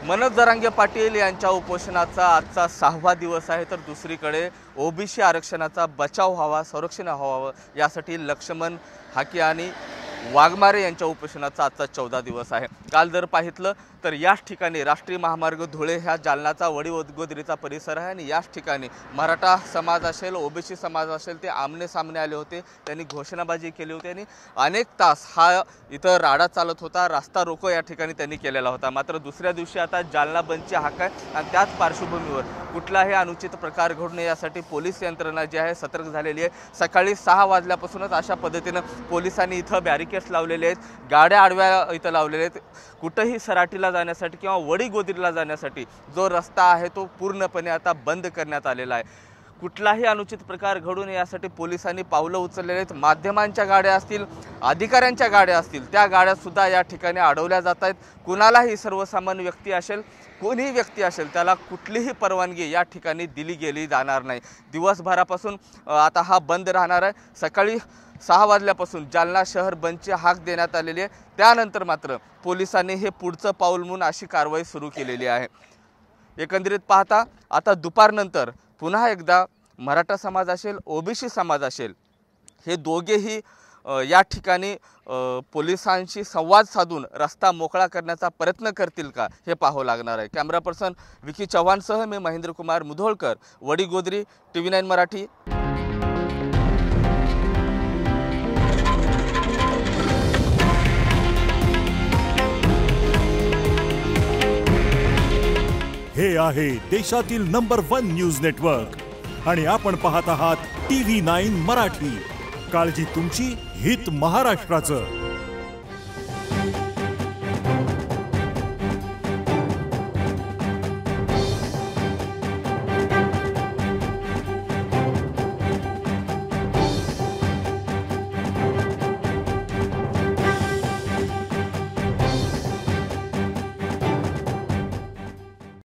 मनोज जरांगे पाटील यांच्या उपोषणाचा आजचा 6वा दिवस आहे, तर दुसरीकडे ओबीसी आरक्षणाचा बचाव व्हावा, संरक्षण व्हावं यासाठी लक्ष्मण हाके आणि वाघमारे यांच्या उपोषणाचा आजचा 14 दिवस आहे। काल जर पाहितलं तर याच ठिकाणी राष्ट्रीय महामार्ग धुळे ह्या जालनाचा वडीगोद्रीचा परिसर आहे आणि याच ठिकाणी मराठा समाज असेल, ओबीसी समाज असेल ते आमने सामने आले होते। त्यांनी घोषणाबाजी केली होती आणि अनेक तास हा इथं राडा चालत होता, रास्ता रोको या ठिकाणी त्यांनी केलेला होता। मात्र दुसऱ्या दिवशी आता जालना बंदची हाक आहे आणि त्याच पार्श्वभूमीवर कुठलाही अनुचित प्रकार घडू नये यासाठी पोलीस यंत्रणा जी आहे सतर्क झालेली आहे। सकाळी 6 वाजल्यापासूनच अशा पद्धतीने पोलिसांनी इथं बॅरिकेड्स लावलेले आहेत, गाड्या आडव्या इथं लावलेल्या आहेत। कुठेही सराटीला जाण्यासाठी किंवा वडीगोद्रीला जाण्यासाठी जो रस्ता आहे तो पूर्णपणे आता बंद करण्यात आलेला आहे। कुठलाही अनुचित प्रकार घडू नये यासाठी पोलिसांनी पावलं उचललेले आहेत। माध्यमांच्या गाड्या असतील, अधिकाऱ्यांच्या गाड्या असतील, त्या गाड्या सुद्धा या ठिकाणी अडवल्या जात आहेत। कुणालाही सर्वसामान्य व्यक्ती असेल, कोणीही व्यक्ती असेल त्याला कुठलीही परवानगी या ठिकाणी दिली गेली जाणार नाही। दिवसभरापासून आता हा बंद राहणार आहे। सकाळी 6 वाजल्यापासून जालना शहर बंदची हाक देण्यात आलेली आहे। त्यानंतर मात्र पोलिसांनी हे पुढचं पाऊल म्हणून अशी कारवाई सुरू केलेली आहे। एकंदरीत पाहता आता दुपारनंतर पुन्हा एकदा मराठा समाज असेल, ओबीसी समाज असेल, हे दोघेही या ठिकाणी पोलिसांशी संवाद साधून रस्ता मोकळा करण्याचा प्रयत्न करतील का हे पाहावं लागणार आहे। कॅमेरा पर्सन विकी चव्हाणसह मी महेंद्र कुमार मुधोळकर, वडीगोद्री, TV9 मराठी। हे आहे देशातील नंबर 1 न्यूज नेटवर्क आणि आपण पाहत आहात TV9 मराठी। काळजी तुमची, हित महाराष्ट्राचं।